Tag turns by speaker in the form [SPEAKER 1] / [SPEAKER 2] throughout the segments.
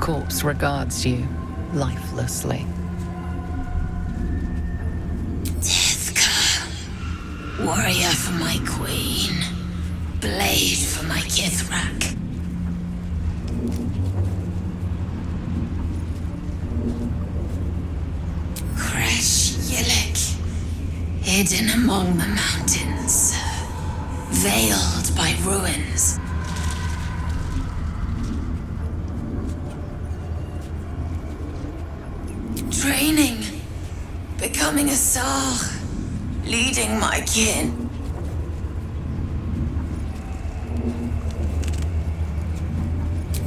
[SPEAKER 1] corpse regards you lifelessly.
[SPEAKER 2] Deathka, warrior for my queen, blade for my Kithrak. Hidden among the mountains, veiled by ruins. Training, becoming a Sar, leading my kin.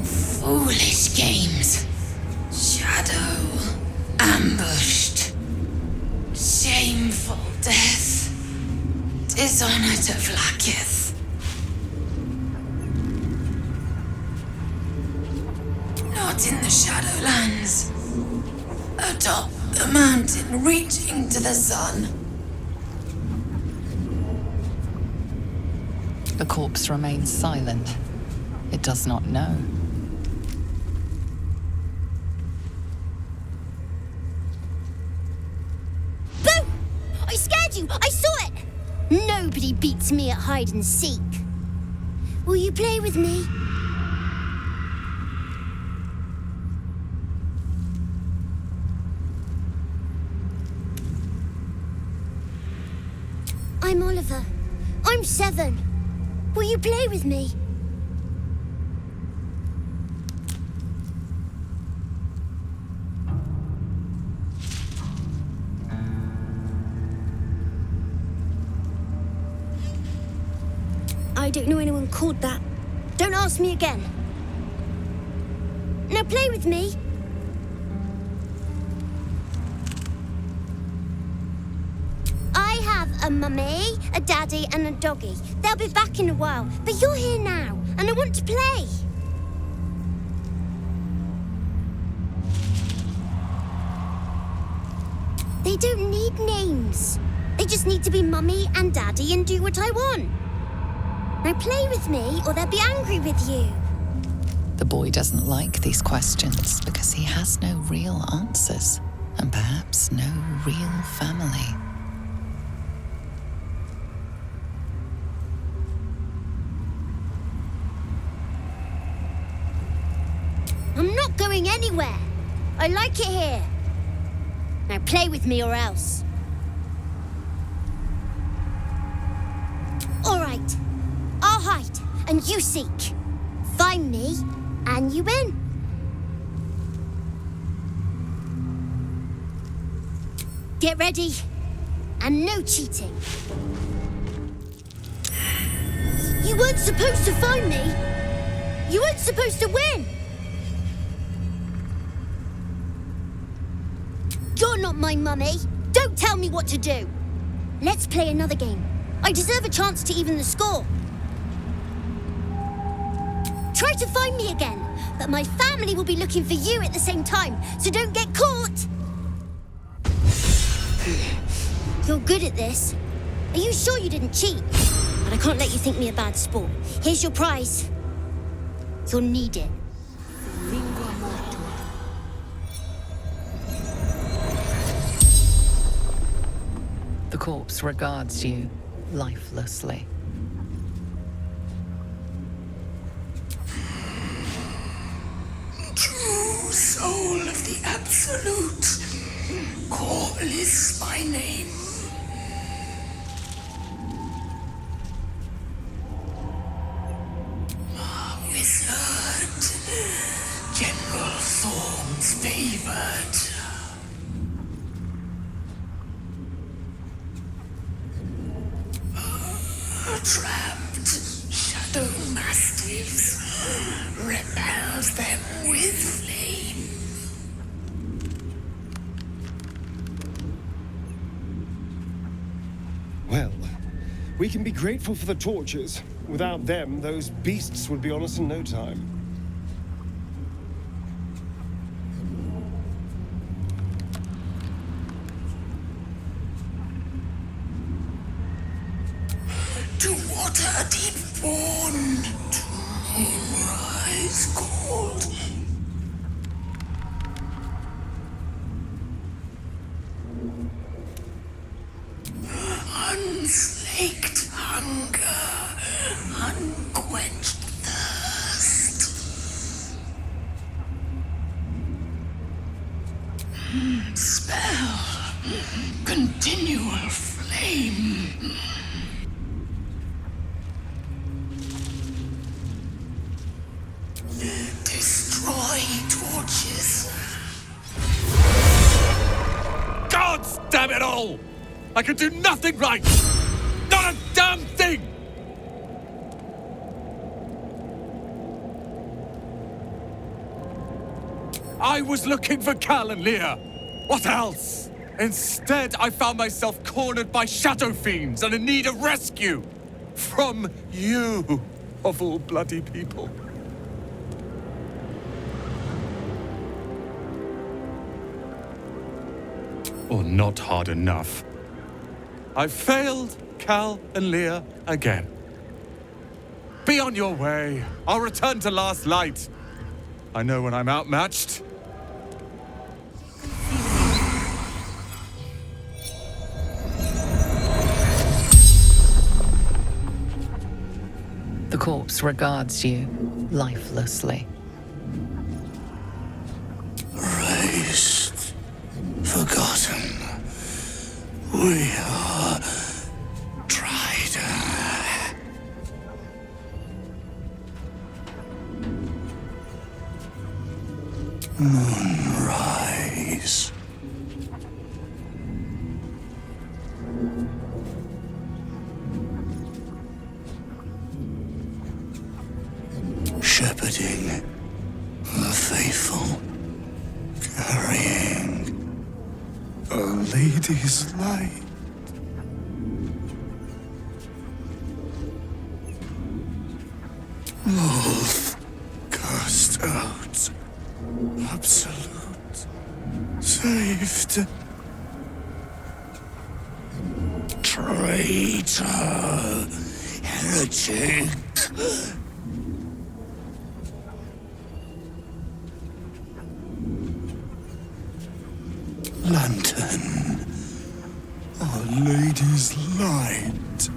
[SPEAKER 2] Foolish games, shadow, ambushed, shameful death, dishonor to Vlakith. Not in the Shadowlands. Atop the mountain, reaching to the sun.
[SPEAKER 1] The corpse remains silent. It does not know.
[SPEAKER 3] Boo! I scared you! I saw it! Nobody beats me at hide and seek. Will you play with me? I'm Oliver. I'm 7. Will you play with me? I don't know anyone called that. Don't ask me again. Now play with me. I have a mummy, a daddy, and a doggy. They'll be back in a while, but you're here now, and I want to play. They don't need names. They just need to be mummy and daddy and do what I want. Now play with me, or they'll be angry with you.
[SPEAKER 1] The boy doesn't like these questions because he has no real answers, and perhaps no real family.
[SPEAKER 3] I'm not going anywhere. I like it here. Now play with me or else. All right. I'll hide and you seek. Find me and you win. Get ready. And no cheating. You weren't supposed to find me. You weren't supposed to win. You're not my mummy. Don't tell me what to do. Let's play another game. I deserve a chance to even the score. Try to find me again, but my family will be looking for you at the same time, so don't get caught. You're good at this. Are you sure you didn't cheat? But I can't let you think me a bad sport. Here's your prize. You'll need it.
[SPEAKER 1] The corpse regards you lifelessly.
[SPEAKER 2] True soul of the Absolute, call is my name. Wizard, General Thorn's favored. Trapped shadow mastiffs, repels them with flame.
[SPEAKER 4] Well, we can be grateful for the torches. Without them, those beasts would be on us in no time.
[SPEAKER 2] To water deep born, to moonrise cold. unslaked hunger, unquenched thirst. Spell, continual flame. Destroy torches.
[SPEAKER 5] God damn it all! I can do nothing right! Not a damn thing! I was looking for Cal and Leah. What else? Instead, I found myself cornered by shadow fiends and in need of rescue. From you, of all bloody people. Or not hard enough. I've failed Cal and Leah again. Be on your way. I'll return to Last Light. I know when I'm outmatched.
[SPEAKER 1] The corpse regards you lifelessly.
[SPEAKER 2] Raised, forgotten. We are tried. Moonrise. Shepherding the faithful, carrying a lady's light. Wolf cast out, absolute, saved. Traitor, heretic. Lantern, Our Lady's light.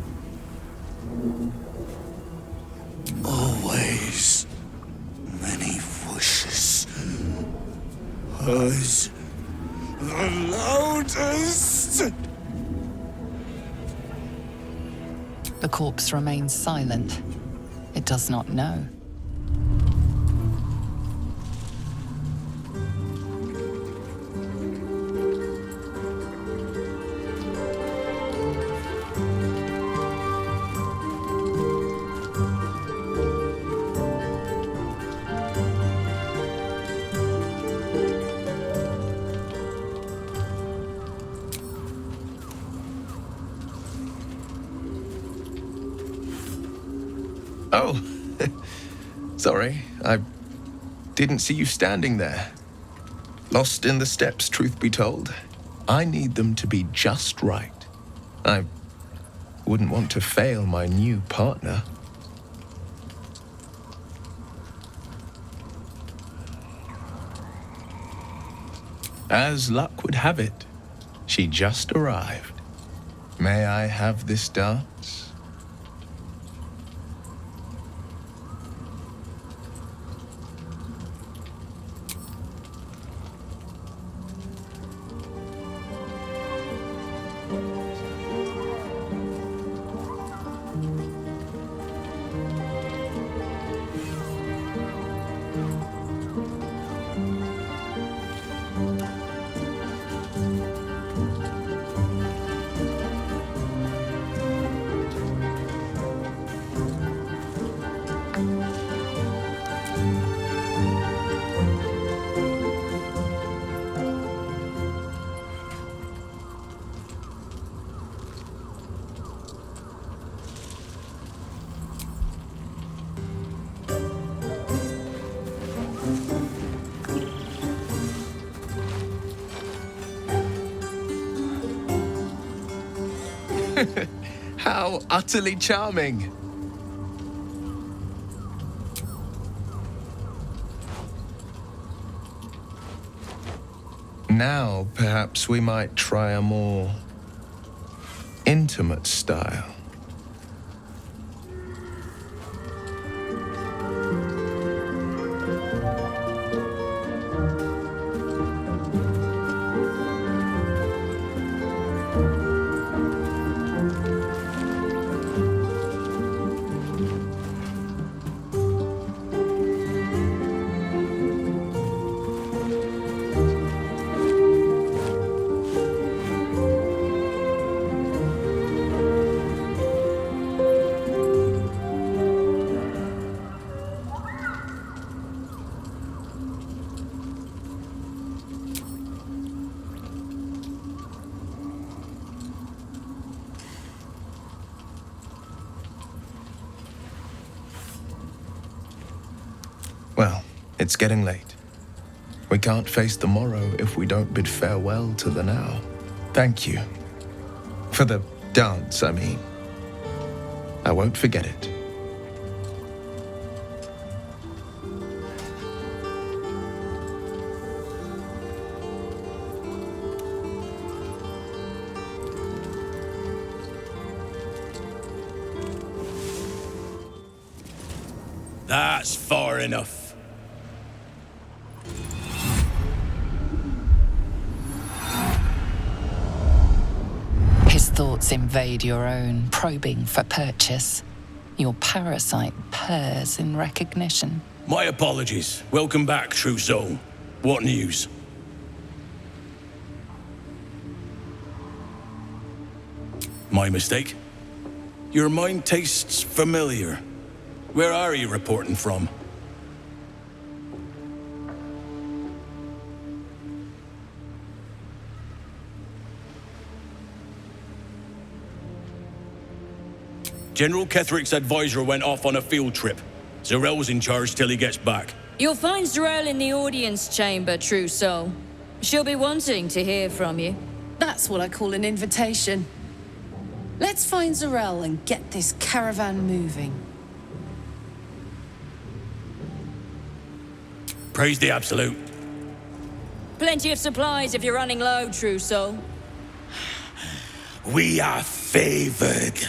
[SPEAKER 2] Always many wishes. Hers the loudest.
[SPEAKER 1] The corpse remains silent. It does not know.
[SPEAKER 6] Oh, sorry, I didn't see you standing there. Lost in the steps, truth be told. I need them to be just right. I wouldn't want to fail my new partner. As luck would have it, she just arrived. May I have this dance? How utterly charming. Now, perhaps we might try a more intimate style. Well, it's getting late. We can't face the morrow if we don't bid farewell to the now. Thank you. For the dance, I mean. I won't forget it.
[SPEAKER 7] That's far enough.
[SPEAKER 1] His thoughts invade your own, probing for purchase. Your parasite purrs in recognition.
[SPEAKER 7] My apologies. Welcome back, true soul. What news? My mistake? Your mind tastes familiar. Where are you reporting from? General Ketheric's advisor went off on a field trip. Zarel's in charge till he gets back.
[SPEAKER 8] You'll find Zarel in the audience chamber, true soul. She'll be wanting to hear from you.
[SPEAKER 2] That's what I call an invitation. Let's find Zarel and get this caravan moving.
[SPEAKER 7] Praise the Absolute.
[SPEAKER 8] Plenty of supplies if you're running low, true soul.
[SPEAKER 7] We are favored.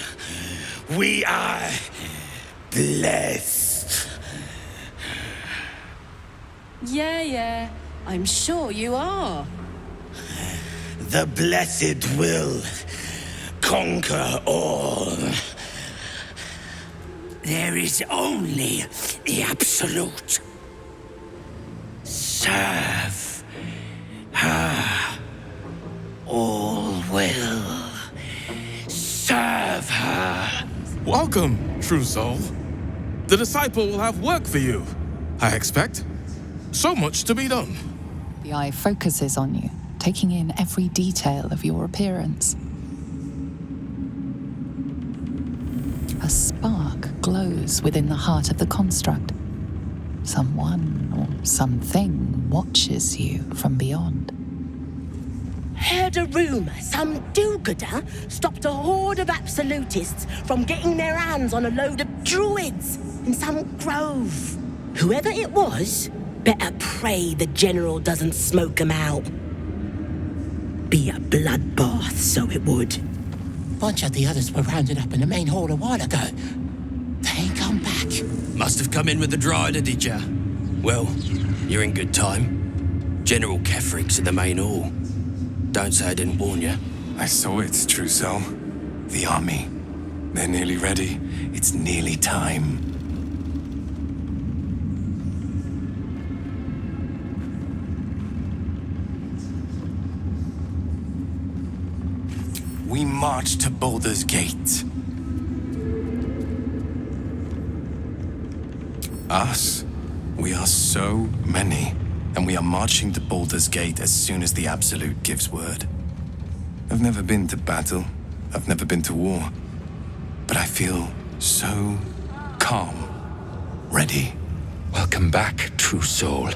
[SPEAKER 7] We are blessed.
[SPEAKER 2] Yeah, I'm sure you are.
[SPEAKER 7] The blessed will conquer all. There is only the Absolute. Serve her. All will serve her.
[SPEAKER 9] Welcome, true soul. The disciple will have work for you, I expect. So much to be done.
[SPEAKER 1] The eye focuses on you, taking in every detail of your appearance. A spark glows within the heart of the construct. Someone or something watches you from beyond.
[SPEAKER 10] Heard a rumour some do-gooder stopped a horde of absolutists from getting their hands on a load of druids in some grove. Whoever it was, better pray the general doesn't smoke 'em out. Be a bloodbath, so it would.
[SPEAKER 11] Bunch of the others were rounded up in the main hall a while ago. They ain't come back.
[SPEAKER 12] Must have come in with the Drider, did ya? Well, you're in good time. General Ketheric's in the main hall. Don't say I didn't warn you.
[SPEAKER 13] I saw it, true soul. The army. They're nearly ready. It's nearly time. We march to Baldur's Gate. Us? We are so many. And we are marching to Baldur's Gate as soon as the Absolute gives word. I've never been to battle. I've never been to war. But I feel so calm. Ready.
[SPEAKER 12] Welcome back, true soul.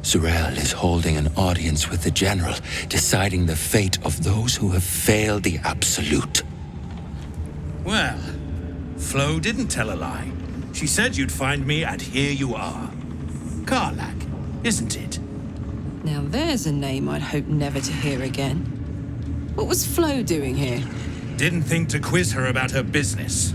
[SPEAKER 12] Zarel is holding an audience with the General, deciding the fate of those who have failed the Absolute.
[SPEAKER 14] Well, Flo didn't tell a lie. She said you'd find me, and here you are. Karlach, isn't it?
[SPEAKER 2] Now there's a name I'd hope never to hear again. What was Flo doing here?
[SPEAKER 14] Didn't think to quiz her about her business.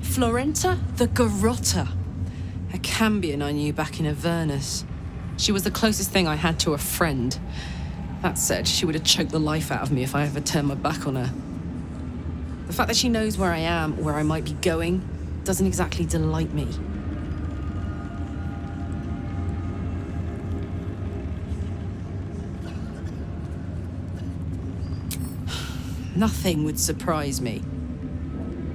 [SPEAKER 15] Florenta the Garotta. A Cambion I knew back in Avernus. She was the closest thing I had to a friend. That said, she would have choked the life out of me if I ever turned my back on her. The fact that she knows where I am, where I might be going, doesn't exactly delight me. Nothing would surprise me.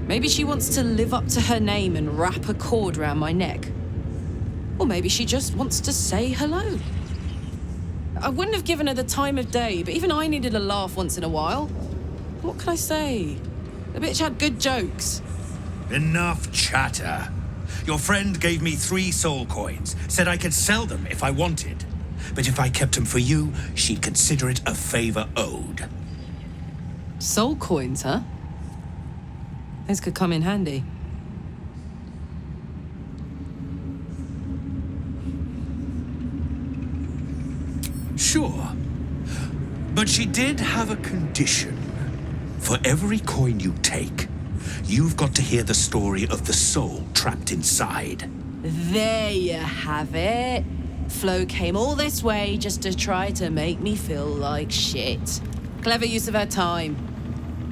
[SPEAKER 15] Maybe she wants to live up to her name and wrap a cord round my neck. Or maybe she just wants to say hello. I wouldn't have given her the time of day, but even I needed a laugh once in a while. What can I say? The bitch had good jokes.
[SPEAKER 14] Enough chatter. Your friend gave me 3 soul coins, said I could sell them if I wanted. But if I kept them for you, she'd consider it a favor owed.
[SPEAKER 15] Soul coins, huh? Those could come in handy.
[SPEAKER 14] Sure. But she did have a condition. For every coin you take, you've got to hear the story of the soul trapped inside.
[SPEAKER 15] There you have it. Flo came all this way just to try to make me feel like shit. Clever use of her time.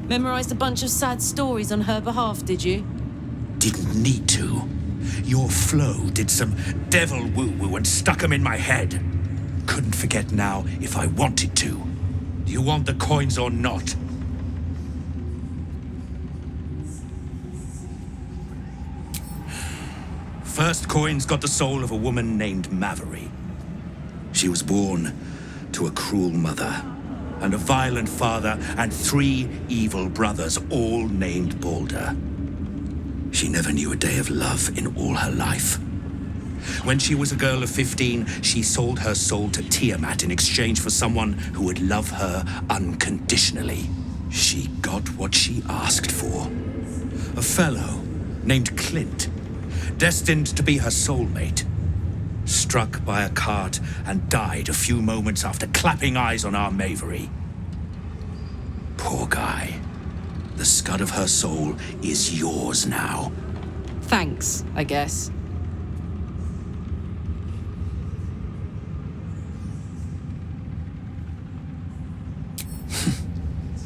[SPEAKER 15] Memorized a bunch of sad stories on her behalf, did you?
[SPEAKER 14] Didn't need to. Your Flo did some devil woo-woo and stuck 'em in my head. Couldn't forget now if I wanted to. Do you want the coins or not? First coin's got the soul of a woman named Mavery. She was born to a cruel mother and a violent father and 3 evil brothers, all named Baldur. She never knew a day of love in all her life. When she was a girl of 15, she sold her soul to Tiamat in exchange for someone who would love her unconditionally. She got what she asked for. A fellow named Clint, destined to be her soulmate, struck by a cart and died a few moments after clapping eyes on our Mavery. Poor guy. The scud of her soul is yours now.
[SPEAKER 15] Thanks, I guess.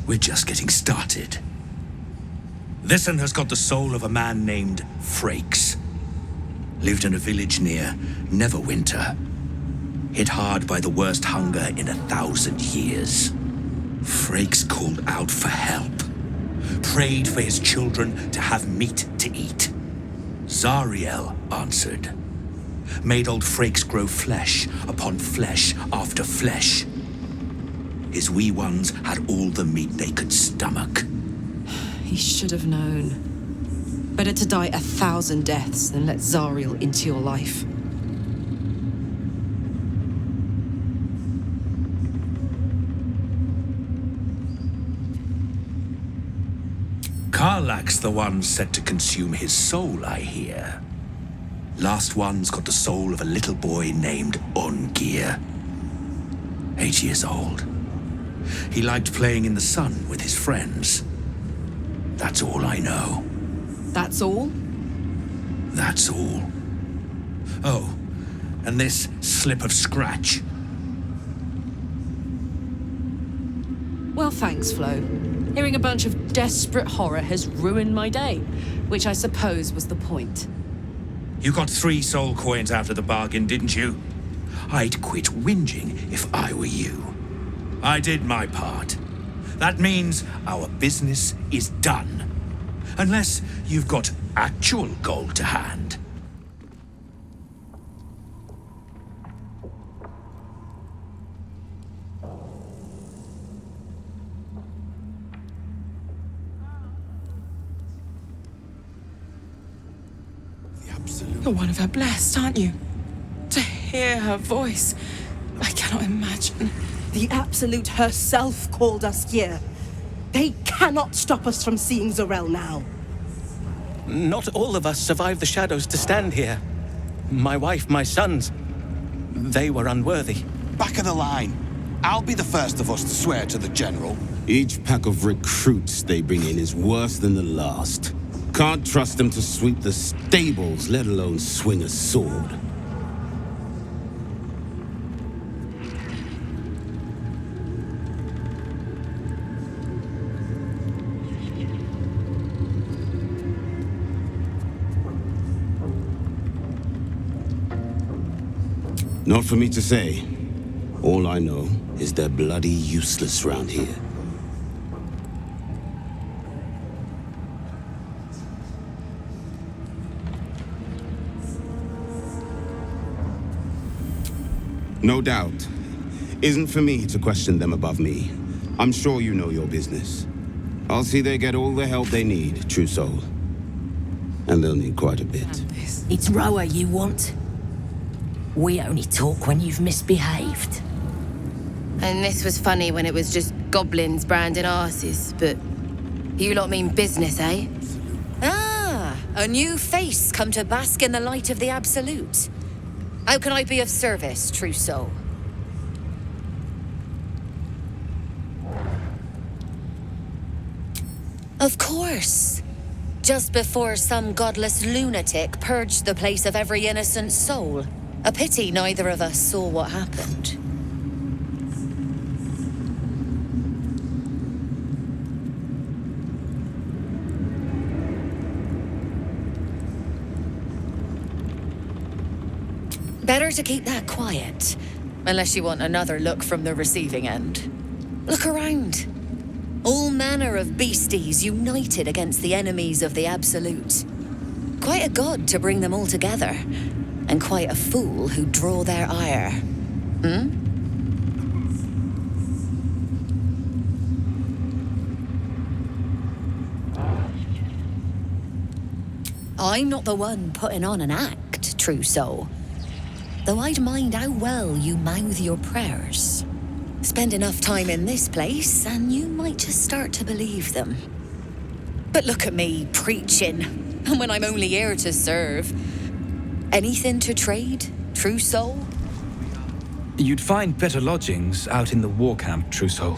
[SPEAKER 14] We're just getting started. This one has got the soul of a man named Frakes. Lived in a village near Neverwinter. Hit hard by the worst hunger in 1,000 years. Frakes called out for help. Prayed for his children to have meat to eat. Zariel answered. Made old Frakes grow flesh upon flesh after flesh. His wee ones had all the meat they could stomach.
[SPEAKER 15] He should have known. Better to die 1,000 deaths than let Zariel into your life.
[SPEAKER 14] Karlak's the one set to consume his soul, I hear. Last one's got the soul of a little boy named Ongir. 8 years old. He liked playing in the sun with his friends. That's all I know.
[SPEAKER 15] That's all?
[SPEAKER 14] That's all. Oh, and this slip of scratch.
[SPEAKER 15] Well, thanks, Flo. Hearing a bunch of desperate horror has ruined my day, which I suppose was the point.
[SPEAKER 14] You got 3 soul coins out of the bargain, didn't you? I'd quit whinging if I were you. I did my part. That means our business is done. Unless you've got actual gold to hand.
[SPEAKER 10] You're one of her blessed, aren't you? To hear her voice, I cannot imagine. The Absolute herself called us here. They cannot stop us from seeing Zorel now.
[SPEAKER 16] Not all of us survived the shadows to stand here. My wife, my sons, they were unworthy.
[SPEAKER 17] Back of the line. I'll be the first of us to swear to the General.
[SPEAKER 18] Each pack of recruits they bring in is worse than the last. Can't trust them to sweep the stables, let alone swing a sword. Not for me to say. All I know is they're bloody useless round here. No doubt. Isn't for me to question them above me. I'm sure you know your business. I'll see they get all the help they need, true soul. And they'll need quite a bit.
[SPEAKER 10] It's Roa you want? We only talk when you've misbehaved.
[SPEAKER 2] And this was funny when it was just goblins branding arses, but you lot mean business, eh?
[SPEAKER 19] Ah, a new face come to bask in the light of the Absolute. How can I be of service, true soul? Of course. Just before some godless lunatic purged the place of every innocent soul. A pity neither of us saw what happened. Better to keep that quiet, unless you want another look from the receiving end. Look around. All manner of beasties united against the enemies of the Absolute. Quite a god to bring them all together, and quite a fool who draw their ire. Hmm? I'm not the one putting on an act, true soul. Though I'd mind how well you mouth your prayers. Spend enough time in this place, and you might just start to believe them. But look at me, preaching, and when I'm only here to serve. Anything to trade, true soul?
[SPEAKER 20] You'd find better lodgings out in the war camp, true soul.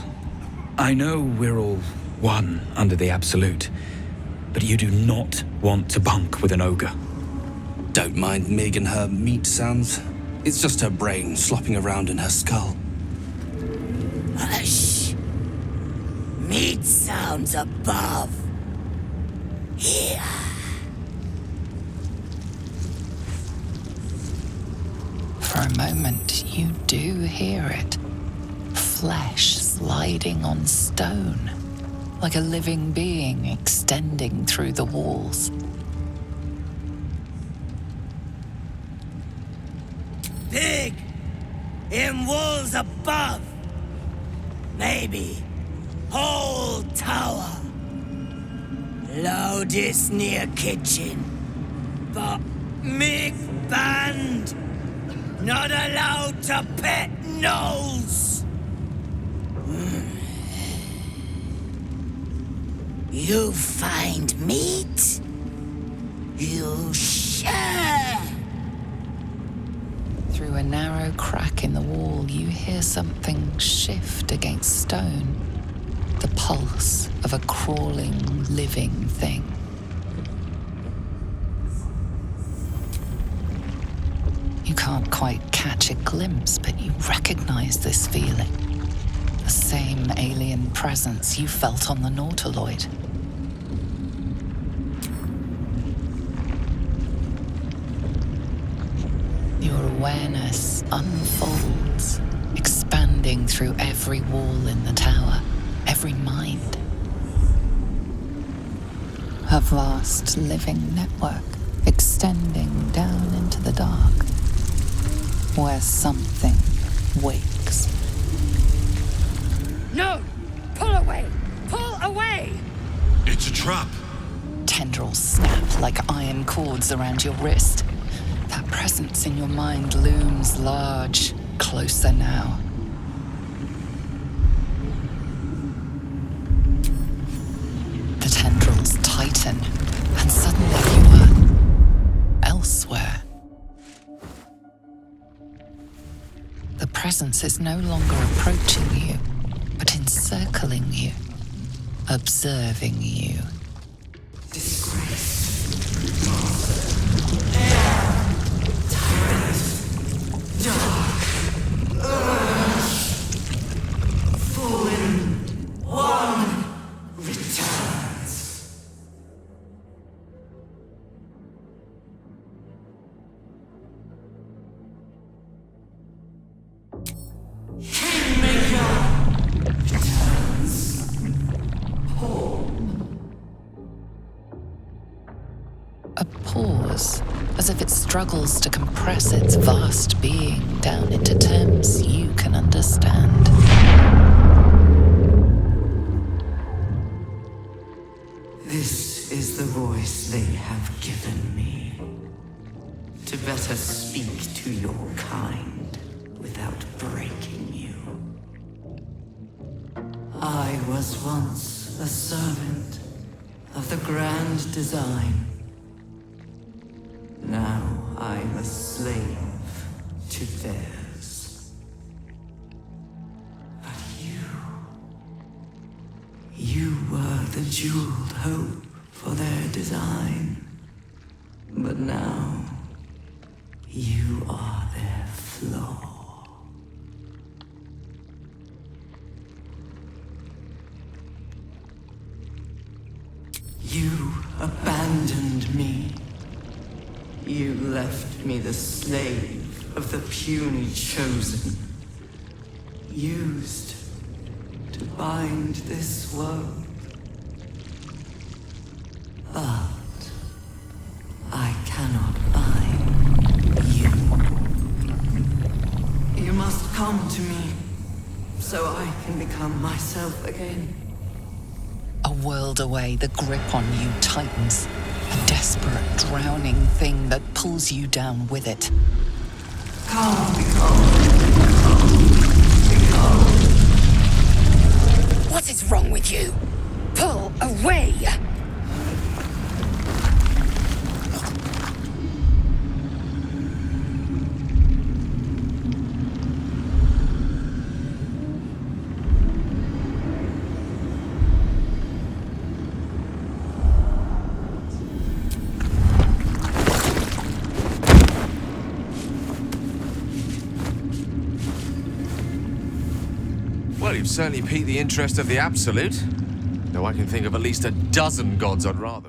[SPEAKER 20] I know we're all one under the Absolute, but you do not want to bunk with an ogre.
[SPEAKER 16] Don't mind Mig and her meat sounds. It's just her brain slopping around in her skull.
[SPEAKER 10] Hush. Meat sounds above. Here.
[SPEAKER 1] For a moment, you do hear it. Flesh sliding on stone, like a living being extending through the walls.
[SPEAKER 10] Big! In walls above! Maybe whole tower. Loudest near kitchen. But Mig banned. Not allowed to pet gnolls. You find meat? You share.
[SPEAKER 1] Through a narrow crack in the wall, you hear something shift against stone. The pulse of a crawling, living thing. You can't quite catch a glimpse, but you recognize this feeling. The same alien presence you felt on the Nautiloid. Your awareness unfolds, expanding through every wall in the tower, every mind. A vast living network extending down into the dark, where something wakes.
[SPEAKER 19] No! Pull away! Pull away!
[SPEAKER 14] It's a trap.
[SPEAKER 1] Tendrils snap like iron cords around your wrist. That presence in your mind looms large, closer now. The tendrils tighten, and suddenly you are elsewhere. The presence presence is no longer approaching you, but encircling you, observing you. A pause, as if it struggles to compress its vast being down into terms you can understand.
[SPEAKER 2] This is the voice they have given me. To better speak to your kind without breaking you. I was once a servant of the grand design. Now I'm a slave to theirs. But you were the jeweled hope for their design. But now, you are their flaw. You abandoned me. You left me the slave of the puny chosen, used to bind this world. But I cannot bind you. You must come to me, so I can become myself again.
[SPEAKER 1] A world away, the grip on you tightens. A desperate, drowning thing that pulls you down with it.
[SPEAKER 10] What is wrong with you? Pull away!
[SPEAKER 21] Well, you've certainly piqued the interest of the Absolute. Though I can think of at least a dozen gods I'd rather